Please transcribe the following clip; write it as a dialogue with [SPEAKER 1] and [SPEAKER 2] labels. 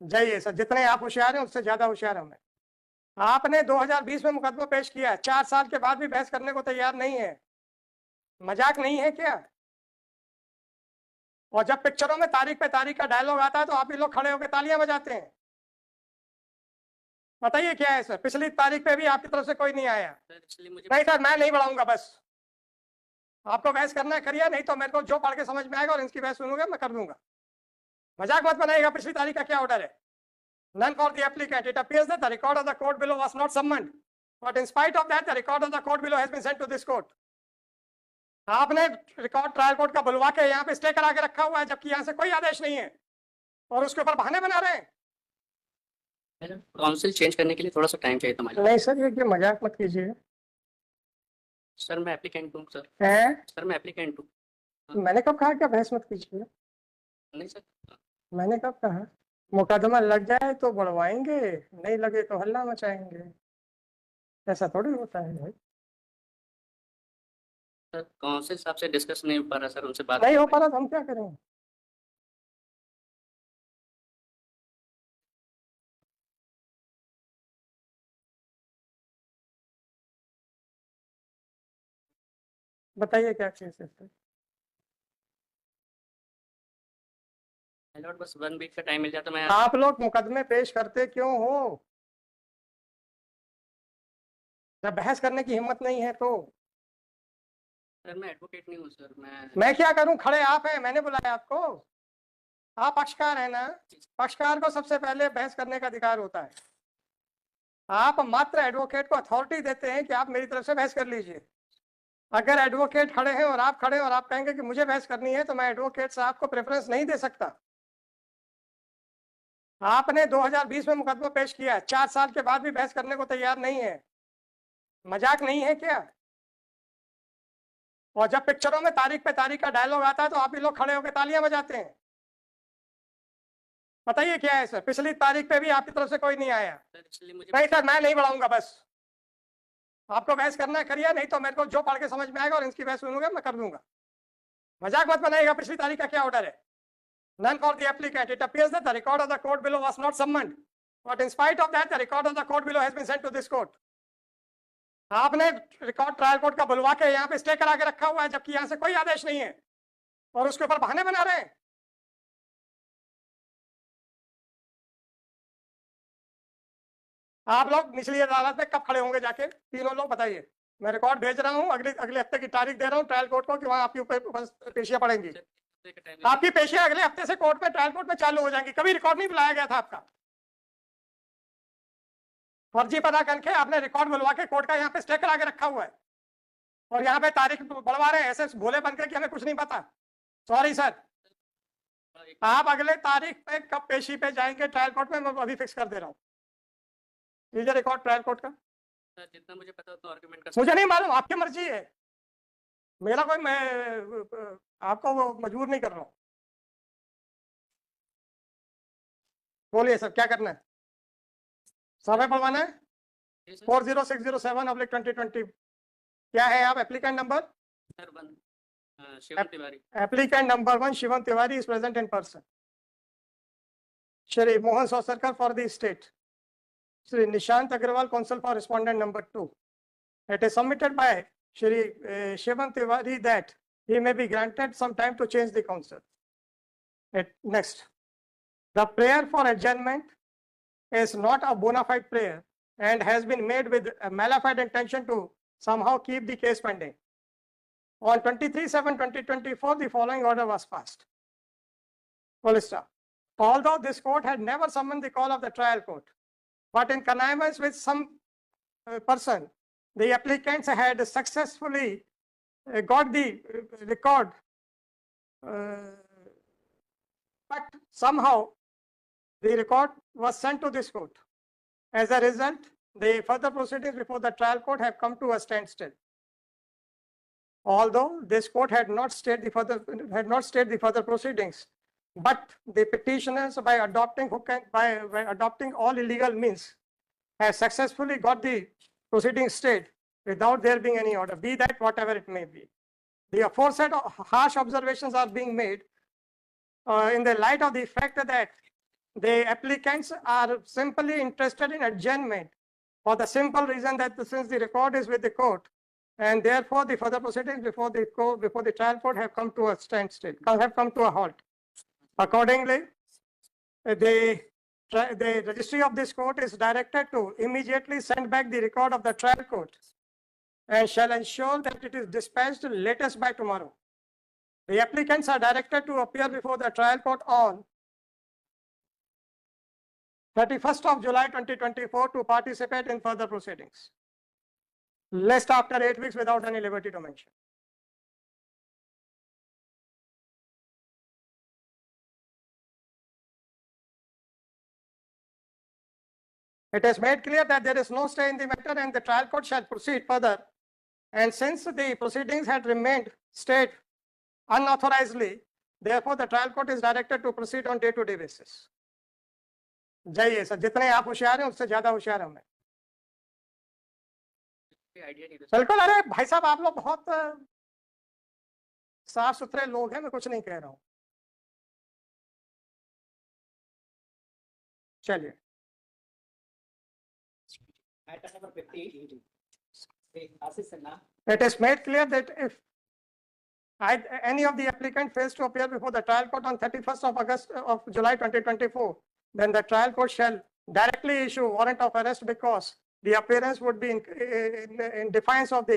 [SPEAKER 1] जाइए सर, जितने आप होशियार हैं उससे ज्यादा होशियार हूं मैं। आपने 2020 में मुकदमा पेश किया, 4 साल के बाद भी बहस करने को तैयार नहीं है। मजाक नहीं है क्या? और जब पिक्चरों में तारीख पे तारीख का डायलॉग आता है तो आप ही लोग खड़े होकर तालियां बजाते हैं। बताइए क्या है सर? पिछली तारीख पे भी आपकी तरफ से कोई नहीं आया। नहीं सर, मैं नहीं बढ़ाऊंगा, बस आपको बहस करना है करिए, नहीं तो मेरे को जो पढ़ के समझ में आएगा और इसकी बहस सुनूंगा मैं कर दूंगा। मजाक मत बनाइएगा। पिछली तारीख का क्या ऑर्डर है? None for the applicant. It appears that the record of the court below was not summoned, but in spite of that, the record of the court below has been sent to this court. आपने record trial court का बुलवा के यहाँ पे stay करा के रखा हुआ है, जबकि यहाँ से कोई आदेश नहीं है और उसके ऊपर बहाने बना रहे हैं।
[SPEAKER 2] काउंसिल चेंज करने के लिए थोड़ा सा टाइम चाहिए था।
[SPEAKER 1] नहीं सर, ये मजाक मत कीजिए।
[SPEAKER 2] सर मैं एप्लीकेंट हूँ सर। सर मैं एप्लीकेंट हूँ।
[SPEAKER 1] मैंने कब कहा क्या बहस मत कीजिए?
[SPEAKER 2] नहीं सर,
[SPEAKER 1] मैंने कब कहा? मुकदमा लग जाए तो बढ़वाएंगे, नहीं लगे तो हल्ला मचाएंगे। ऐसा थोड़ी होता है भाई।
[SPEAKER 2] सर काउंसिल साहब से डिस्कस नहीं हो पा रहा सर, उनसे बात
[SPEAKER 1] नहीं हो पा रहा तो हम क्या करें? बताइए क्या केस है सर?
[SPEAKER 2] बस 1 वीक का टाइम मिल जाता मैं।
[SPEAKER 1] आप लोग मुकदमे पेश करते क्यों हो? जब बहस करने की हिम्मत नहीं है तो?
[SPEAKER 2] सर मैं एडवोकेट नहीं हूँ सर।
[SPEAKER 1] मैं क्या करूं? खड़े आप हैं, मैंने बुलाया आपको। आप पक्षकार हैं ना? पक्षकार को सबसे पहले बहस करने का अधिकार होता है। आप मात्र एडवोकेट को अथॉरिटी देते हैं कि आप मेरी तरफ से बहस कर लीजिए। अगर एडवोकेट खड़े हैं और आप खड़े हैं और आप कहेंगे कि मुझे बहस करनी है, तो मैं एडवोकेट साहब को प्रेफरेंस नहीं दे सकता। आपने 2020 में मुकदमा पेश किया, 4 साल के बाद भी बहस करने को तैयार नहीं है। मजाक नहीं है क्या? और जब पिक्चरों में तारीख पे तारीख का डायलॉग आता है तो आप ही लोग खड़े होकर तालियां बजाते हैं। बताइए क्या है सर? पिछली तारीख पे भी आपकी तरफ से कोई नहीं आया। नहीं सर, मैं नहीं बढ़ाऊंगा, बस आपको बहस करना है करिए, नहीं तो मेरे को जो पढ़ के समझ में आएगा और इसकी बहस सुनूंगा मैं कर दूंगा। मजाक मत बनाइएगा। पिछली तारीख का क्या ऑर्डर है? None for the applicant. It appears that the record of the court below was not summoned, but in spite of that, the record of the court below has been sent to this court. आपने record trial court का बुलवा के यहाँ पे stay करा के रखा हुआ है, जबकि यहाँ से कोई आदेश नहीं है और उसके ऊपर बहाने बना रहे हैं। आप लोग निचली अदालत में कब खड़े होंगे जाके? तीनों लोग बताइए। मैं रिकॉर्ड भेज रहा हूँ, अगले हफ्ते की तारीख दे रहा हूँ ट्रायल कोर्ट को कि वहां आपकी पेशियां पड़ेंगी। आपकी पेशियां अगले हफ्ते से कोर्ट में, ट्रायल कोर्ट में चालू हो जाएंगी। कभी रिकॉर्ड नहीं बुलाया गया था आपका। फर्जी पता करके आपने रिकॉर्ड बुलवा के कोर्ट का यहाँ पे स्टे करा के रखा हुआ है और यहाँ पे तारीख बढ़वा रहे हैं ऐसे भोले बनकर कि हमें कुछ नहीं पता। सॉरी सर, आप अगले तारीख पे कब पेशी पे जाएंगे ट्रायल कोर्ट में, मैं अभी फिक्स कर दे रहा हूँ। लीजिए रिकॉर्ड ट्रायल कोर्ट का।
[SPEAKER 2] जितना मुझे पता उतना आर्गुमेंट का
[SPEAKER 1] मुझे नहीं मालूम, आपकी मर्जी है। मेरा कोई, मैं आपको वो मजबूर नहीं कर रहा हूँ। बोलिए सर, क्या करना है? सर्वे पढ़वाना है? 40607/2020। क्या है आप applicant number?
[SPEAKER 2] Shivam Tiwari.
[SPEAKER 1] Applicant number 1 Shivam Tiwari is present in person. Shri Mohan Sosarkar for the state. Shri Nishant Agrawal, counsel for respondent number 2. It is submitted by Shri Shivam Tiwari that he may be granted some time to change the counsel. Next, the prayer for adjournment is not a bona fide prayer and has been made with a malafide intention to somehow keep the case pending. On 23/7/2024, the following order was passed. Full stop. Although this court had never summoned the call of the trial court, but in connivance with some person, the applicants had successfully got the record, but somehow the record was sent to this court. As a result, the further proceedings before the trial court have come to a standstill. Although this court had not stayed the further proceedings, but the petitioners, by adopting all illegal means, have successfully got the proceedings stayed without there being any order, be that whatever it may be. The aforesaid harsh observations are being made in the light of the fact that the applicants are simply interested in adjournment for the simple reason that since the record is with the court, and therefore the further proceedings before the court, before the trial court have come to a standstill, have come to a halt. Accordingly, the registry of this court is directed to immediately send back the record of the trial court and shall ensure that it is dispatched latest by tomorrow. The applicants are directed to appear before the trial court on 31st of July 2024 to participate in further proceedings. List after 8 weeks without any liberty to mention. It is made clear that there is no stay in the matter and the trial court shall proceed further. And since the proceedings had remained stayed unauthorizedly, therefore the trial court is directed to proceed on day-to-day basis. जाइए sir, जितने आप होशियार हैं उससे ज्यादा होशियार हूं मैं।
[SPEAKER 2] आइडिया नहीं था।
[SPEAKER 1] बिल्कुल, अरे भाई साहब आप लोग बहुत साफ सुथरे लोग हैं, मैं कुछ नहीं कह रहा हूं। चलिए,
[SPEAKER 3] Item number 50. Assis Sinha.
[SPEAKER 1] it is made clear that if any of the applicant fails to appear before the trial court on 31st of July 2024, then the trial court shall directly issue warrant of arrest because the appearance would be in defiance of the